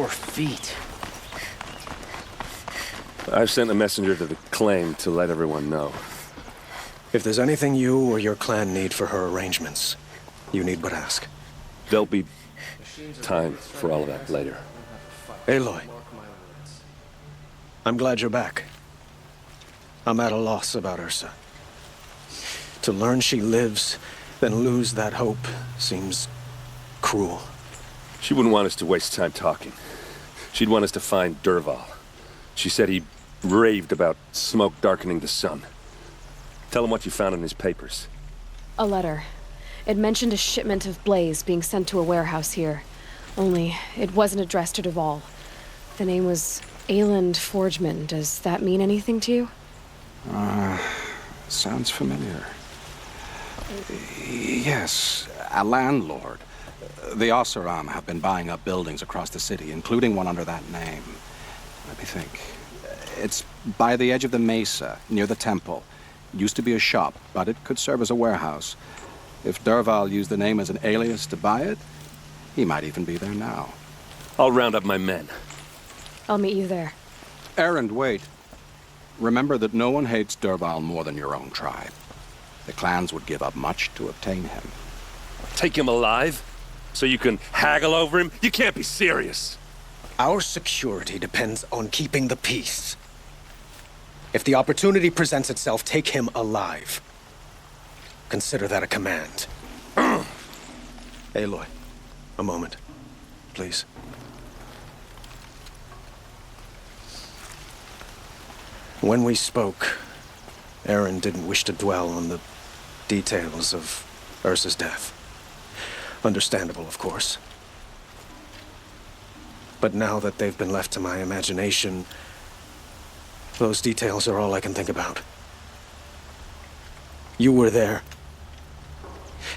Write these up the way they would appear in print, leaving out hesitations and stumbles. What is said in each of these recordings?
poor feet. I've sent a messenger to the claim to let everyone know. If there's anything you or your clan need for her arrangements, you need but ask. There'll be time for all of that later. Aloy, I'm glad you're back. I'm at a loss about Ursa. To learn she lives, then lose that hope, seems cruel. She wouldn't want us to waste time talking. She'd want us to find Dervahl. She said he raved about smoke darkening the sun. Tell him what you found in his papers. A letter. It mentioned a shipment of blaze being sent to a warehouse here. Only, it wasn't addressed to Dervahl. The name was Ayland Forgeman. Does that mean anything to you? Sounds familiar. Yes, a landlord. The Oseram have been buying up buildings across the city, including one under that name. Let me think. It's by the edge of the mesa, near the temple. Used to be a shop, but it could serve as a warehouse. If Dervahl used the name as an alias to buy it, he might even be there now. I'll round up my men. I'll meet you there. Erend, wait. Remember that no one hates Dervahl more than your own tribe. The clans would give up much to obtain him. Take him alive? So you can haggle over him? You can't be serious. Our security depends on keeping the peace. If the opportunity presents itself, take him alive. Consider that a command. Aloy, a moment, please. When we spoke, Aaron didn't wish to dwell on the details of Ursa's death. Understandable, of course. But now that they've been left to my imagination, those details are all I can think about. You were there.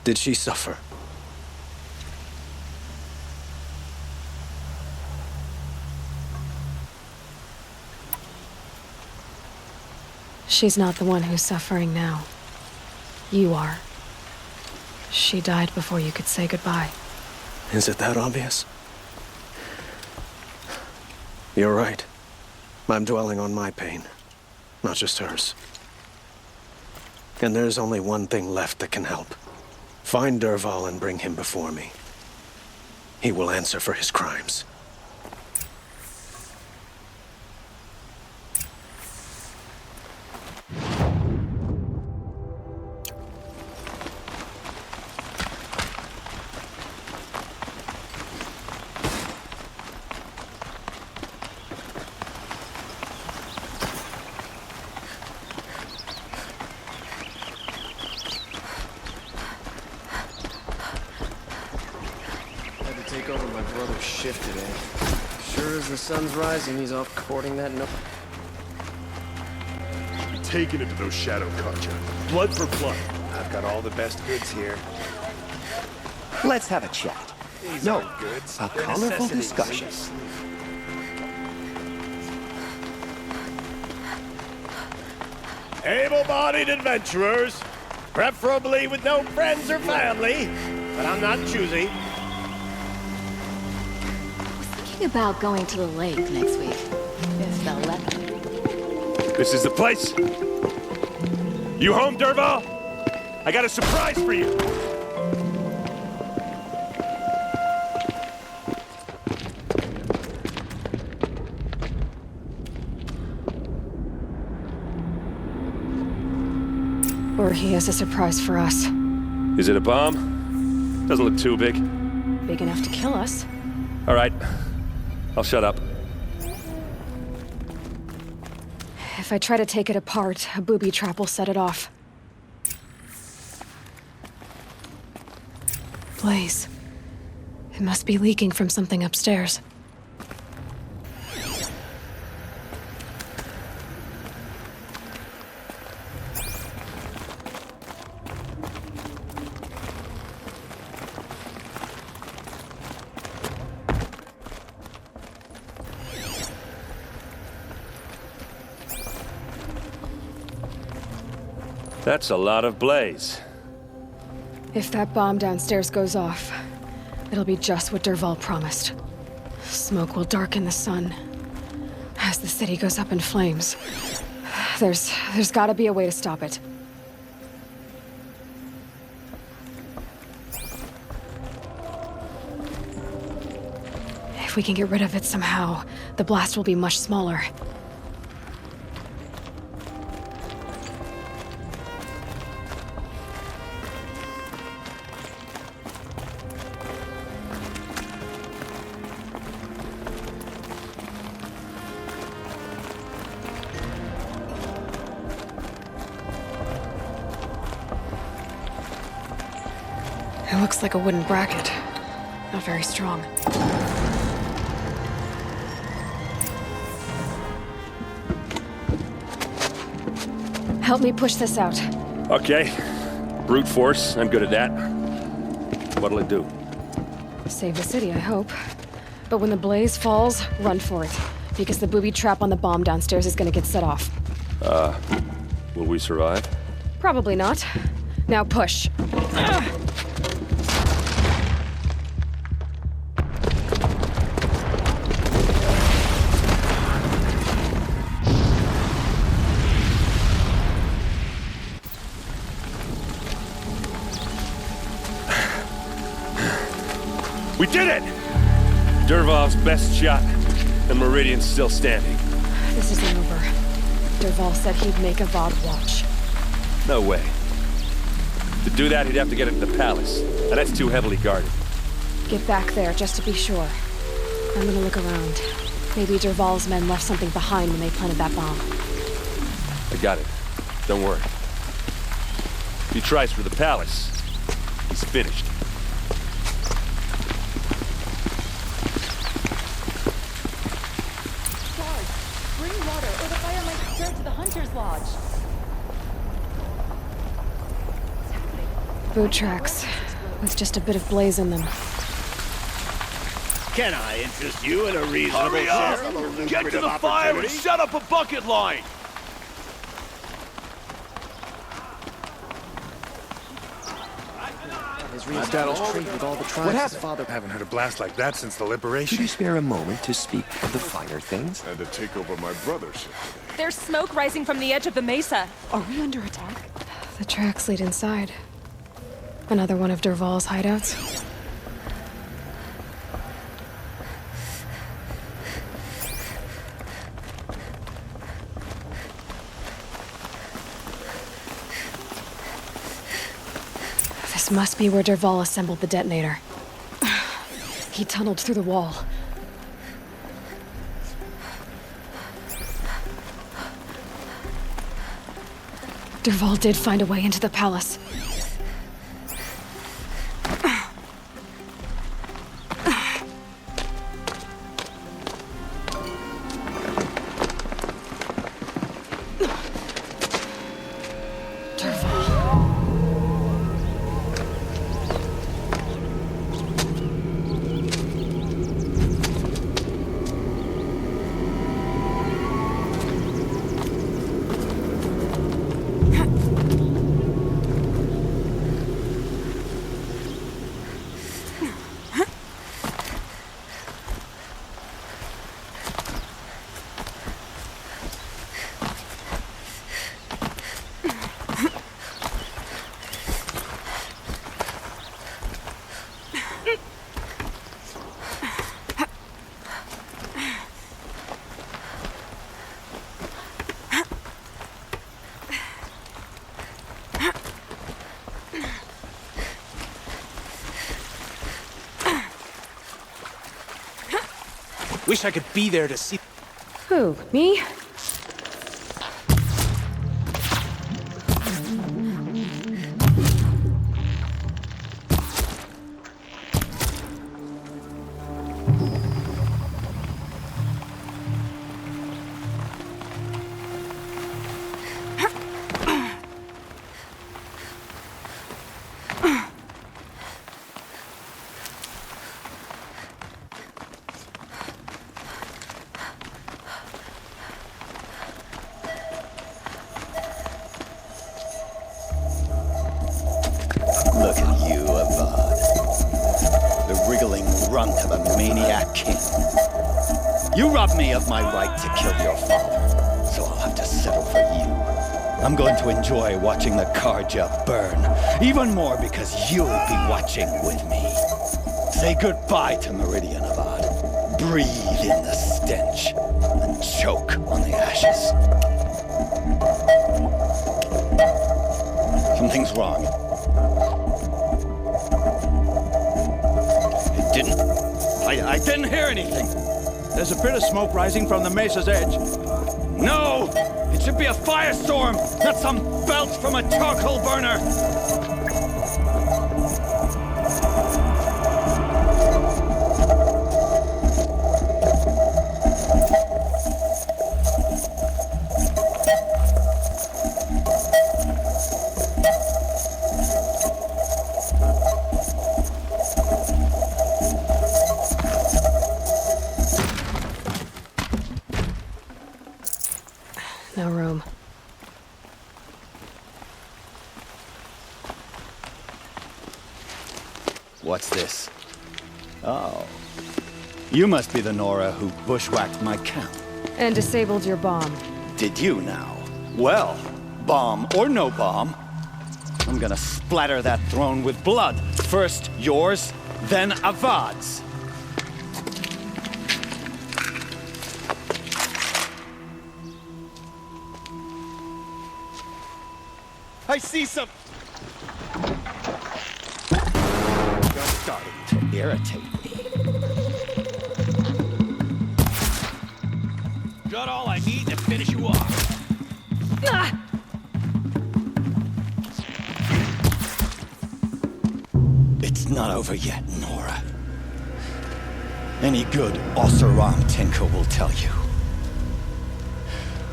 Did she suffer? She's not the one who's suffering now. You are. She died before you could say goodbye. Is it that obvious? You're right. I'm dwelling on my pain, not just hers. And there's only one thing left that can help. Find Dervahl and bring him before me. He will answer for his crimes. Take over my brother's shift today. Sure as the sun's rising, he's off courting that no... Taking it to those shadow Karja. Blood for blood. I've got all the best goods here. Let's have a chat. These No, aren't goods. a They're colorful necessities. discussion. Able-bodied adventurers, preferably with no friends or family, but I'm not choosy. Thinking about going to the lake next week. If they'll let me. This is the place. You home, Dervahl? I got a surprise for you. Or he has a surprise for us. Is it a bomb? Doesn't look too big. Big enough to kill us. All right. I'll shut up. If I try to take it apart, a booby trap will set it off. Blaze. It must be leaking from something upstairs. That's a lot of blaze. If that bomb downstairs goes off, it'll be just what Dervahl promised. smoke will darken the sun as the city goes up in flames. There's gotta be a way to stop it. If we can get rid of it somehow, the blast will be much smaller. It looks like a wooden bracket. Not very strong. Help me push this out. Okay. Brute force, I'm good at that. What'll it do? Save the city, I hope. But when the blaze falls, run for it. Because the booby trap on the bomb downstairs is gonna get set off. Will we survive? Probably not. Now push. We did it! Dervahl's best shot, and Meridian's still standing. This isn't over. Dervahl said he'd make a Vought watch. No way. To do that, he'd have to get into the palace, and that's too heavily guarded. Get back there, just to be sure. I'm gonna look around. Maybe Dervahl's men left something behind when they planted that bomb. I got it. Don't worry. If he tries for the palace, he's finished. Bring water, or the fire might spread to the Hunter's Lodge. Boot tracks, with just a bit of blaze in them. Can I interest you in a reasonable share of a lucrative Get to the fire and opportunity? set up a bucket line! His reestablished trade with all the tribes his father... I haven't heard a blast like that since the Could liberation. you spare a moment to speak of the finer things? And to take over my brother's ship. There's smoke rising from the edge of the mesa. Are we under attack? The tracks lead inside. Another one of Dervahl's hideouts. This must be where Dervahl assembled the detonator. He tunneled through the wall. Dervahl did find a way into the palace. Wish I could be there to see. Who, me? Look at you, Avad. The wriggling runt of a maniac king. You robbed me of my right to kill your father, so I'll have to settle for you. I'm going to enjoy watching the Karja burn, even more because you'll be watching with me. Say goodbye to Meridian Avad. Breathe in the stench, and choke on the ashes. Something's wrong. It didn't... I didn't hear anything. There's a bit of smoke rising from the mesa's edge. No! It should be a firestorm, not some belch from a charcoal burner! No room. What's this? Oh. You must be the Nora who bushwhacked my camp. And disabled your bomb. Did you now? Well, bomb or no bomb, I'm gonna splatter that throne with blood. First yours, then Avad's. I see some... You're starting to irritate me. Got all I need to finish you off. Ah! It's not over yet, Nora. Any good Oseram tinker will tell you.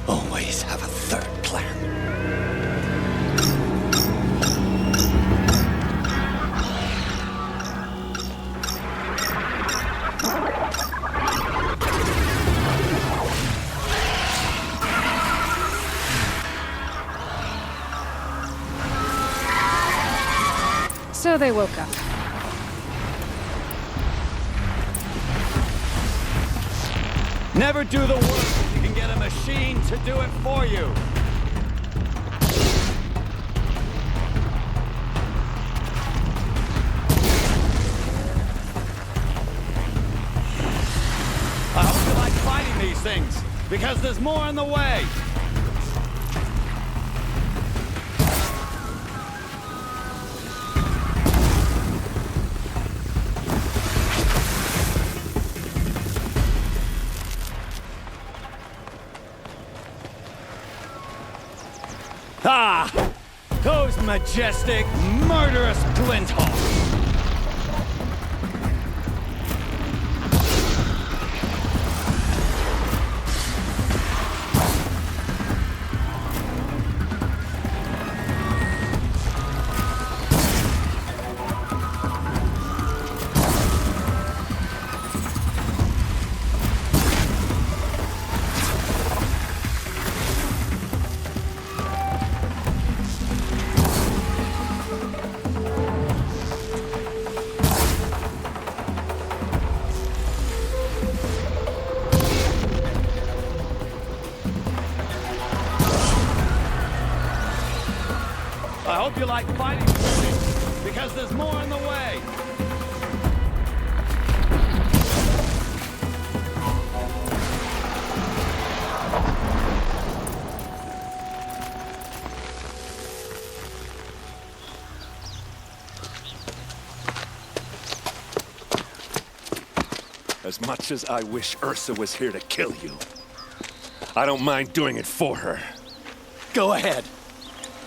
Always have a third plan. So they woke up. Never do the work if you can get a machine to do it for you. I hope you like fighting these things, because there's more on the way. Ah! Those majestic, murderous glinthawks! I hope you like fighting because there's more on the way. As much as I wish Ursa was here to kill you, I don't mind doing it for her. Go ahead.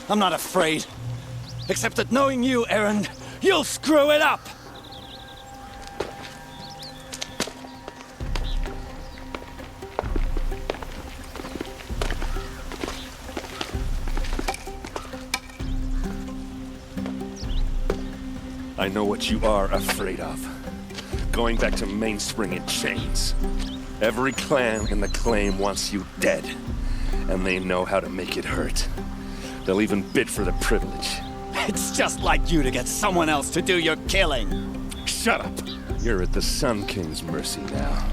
I'm not afraid. Except that knowing you, Erend, you'll screw it up! I know what you are afraid of. Going back to Mainspring in chains. Every clan in the claim wants you dead, and they know how to make it hurt. They'll even bid for the privilege. It's just like you to get someone else to do your killing. Shut up! You're at the Sun King's mercy now.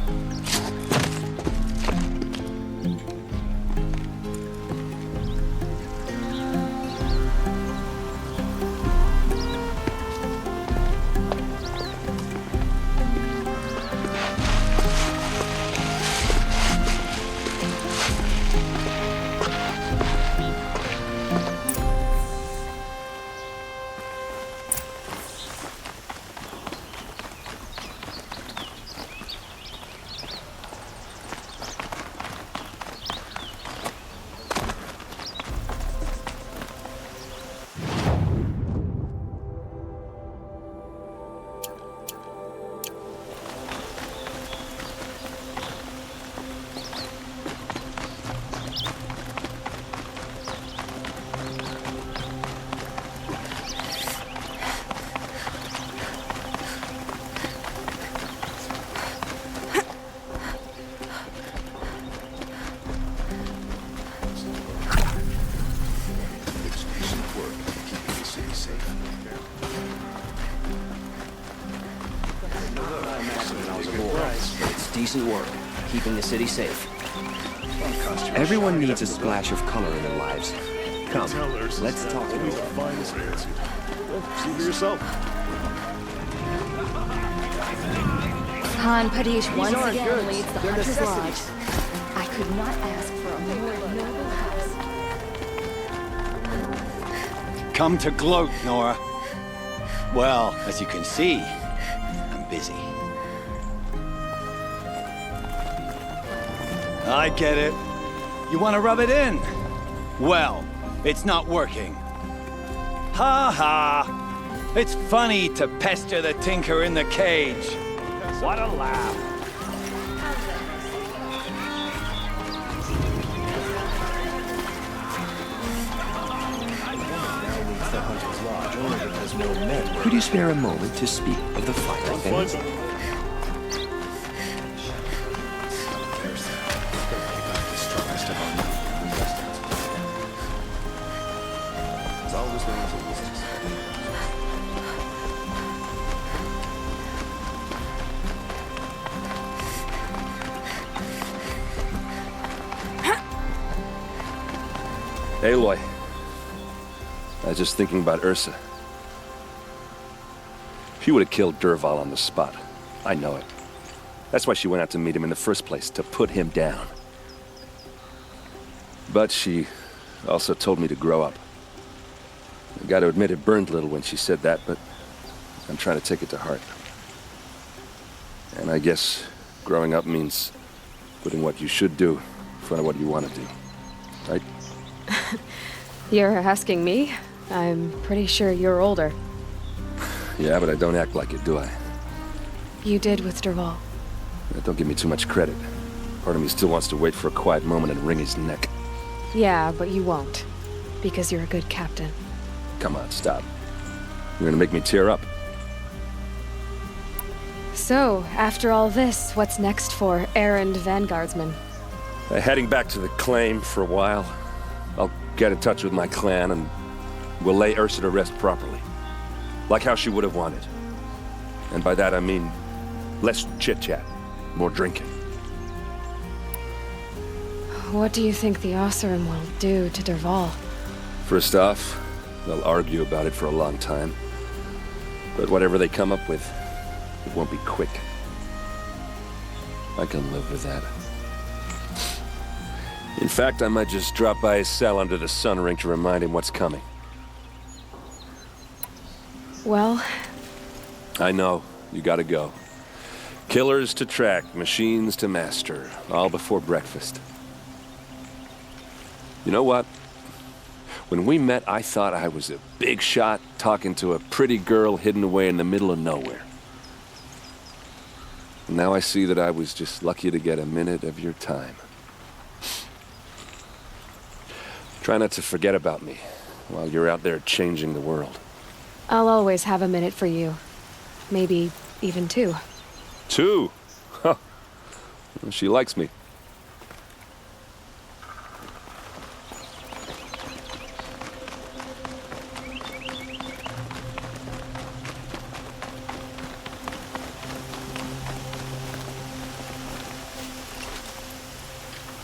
decent work, keeping the city safe. Everyone needs a splash of color in their lives. Come, let's talk it over. Finest fancy. Well, see for yourself. Han Padish once again goods. leads the They're Hunter's Lodge. necessities. I could not ask for a more noble house. Come to gloat, Nora. Well, as you can see, I'm busy. I get it. You want to rub it in? Well, it's not working. Ha ha! It's funny to pester the tinker in the cage. What a laugh. The Hunter's Lodge only because no men were... Could you spare a moment to speak of the finer things? Aloy. I was just thinking about Ursa. She would have killed Dervahl on the spot. I know it. That's why she went out to meet him in the first place, to put him down. But she also told me to grow up. I gotta admit it burned a little when she said that, but I'm trying to take it to heart. And I guess growing up means putting what you should do in front of what you want to do. Right? You're asking me? I'm pretty sure you're older. Yeah, but I don't act like it, do I? You did with Dervahl. Don't give me too much credit. Part of me still wants to wait for a quiet moment and wring his neck. Yeah, but you won't. Because you're a good captain. Come on, stop. You're gonna make me tear up. So, after all this, what's next for errand vanguardsman? Heading back to the claim for a while. I'll get in touch with my clan and we'll lay Ursa to rest properly. Like how she would have wanted. And by that I mean less chit-chat, more drinking. What do you think the Oseram will do to Dervahl? First off, they'll argue about it for a long time. But whatever they come up with, it won't be quick. I can live with that. In fact, I might just drop by his cell under the sun ring to remind him what's coming. Well... I know. You gotta go. Killers to track, machines to master. All before breakfast. You know what? When we met, I thought I was a big shot talking to a pretty girl hidden away in the middle of nowhere. And now I see that I was just lucky to get a minute of your time. Try not to forget about me while you're out there changing the world. I'll always have a minute for you. Maybe even two. Two? Huh. She likes me.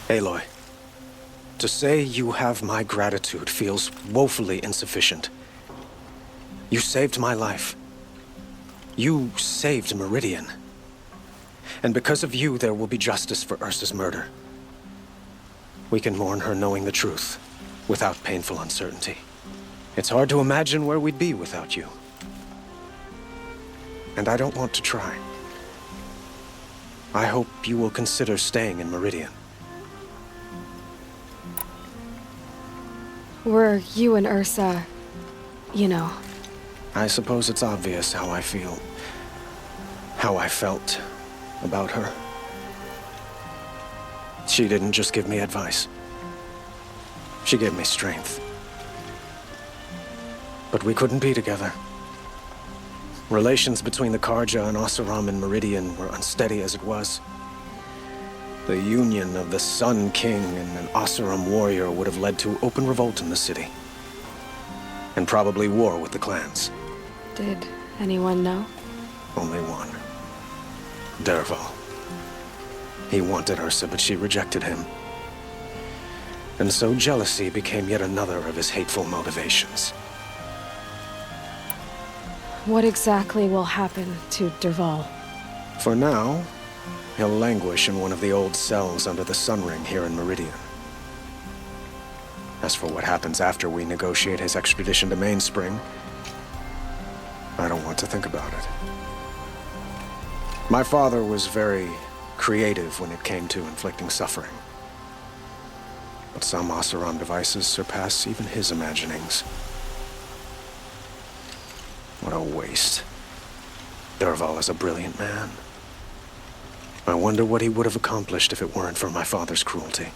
Aloy, to say you have my gratitude feels woefully insufficient. You saved my life. You saved Meridian. And because of you, there will be justice for Ursa's murder. We can mourn her knowing the truth, without painful uncertainty. It's hard to imagine where we'd be without you. And I don't want to try. I hope you will consider staying in Meridian. Were you and Ursa, you know... I suppose it's obvious how I feel. How I felt about her. She didn't just give me advice. She gave me strength. But we couldn't be together. Relations between the Karja and Oseram and Meridian were unsteady as it was. The union of the Sun King and an Oseram warrior would have led to open revolt in the city. And probably war with the clans. Did anyone know? Only one. Dervahl. He wanted Ursa, but she rejected him. And so jealousy became yet another of his hateful motivations. What exactly will happen to Derval? For now, he'll languish in one of the old cells under the Sun Ring here in Meridian. As for what happens after we negotiate his extradition to Mainspring, I don't want to think about it. My father was very creative when it came to inflicting suffering. But some Oseram devices surpass even his imaginings. What a waste. Derval is a brilliant man. I wonder what he would have accomplished if it weren't for my father's cruelty.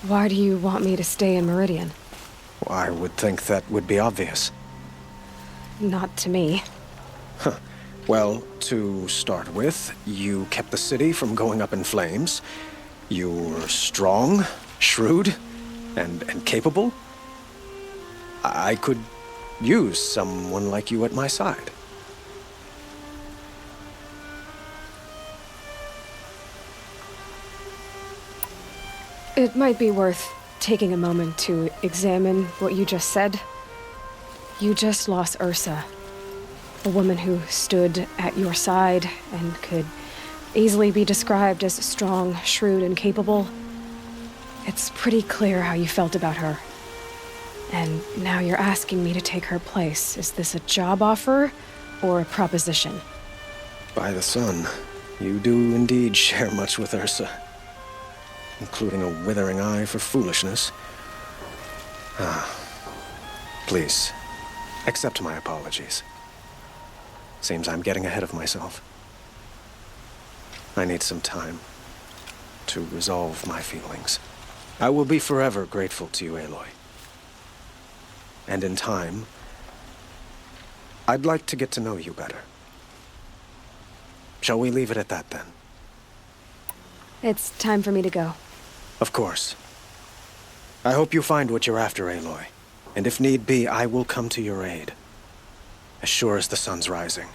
Why do you want me to stay in Meridian? Well, I would think that would be obvious. Not to me. Well, to start with, you kept the city from going up in flames. You were strong, shrewd, and capable. I could use someone like you at my side. It might be worth taking a moment to examine what you just said. You just lost Ursa, a woman who stood at your side and could easily be described as strong, shrewd, and capable. It's pretty clear how you felt about her. And now you're asking me to take her place. Is this a job offer or a proposition? By the sun, you do indeed share much with Ursa, including a withering eye for foolishness. Please, accept my apologies. Seems I'm getting ahead of myself. I need some time to resolve my feelings. I will be forever grateful to you, Aloy. And in time, I'd like to get to know you better. Shall we leave it at that, then? It's time for me to go. Of course. I hope you find what you're after, Aloy. And if need be, I will come to your aid. As sure as the sun's rising.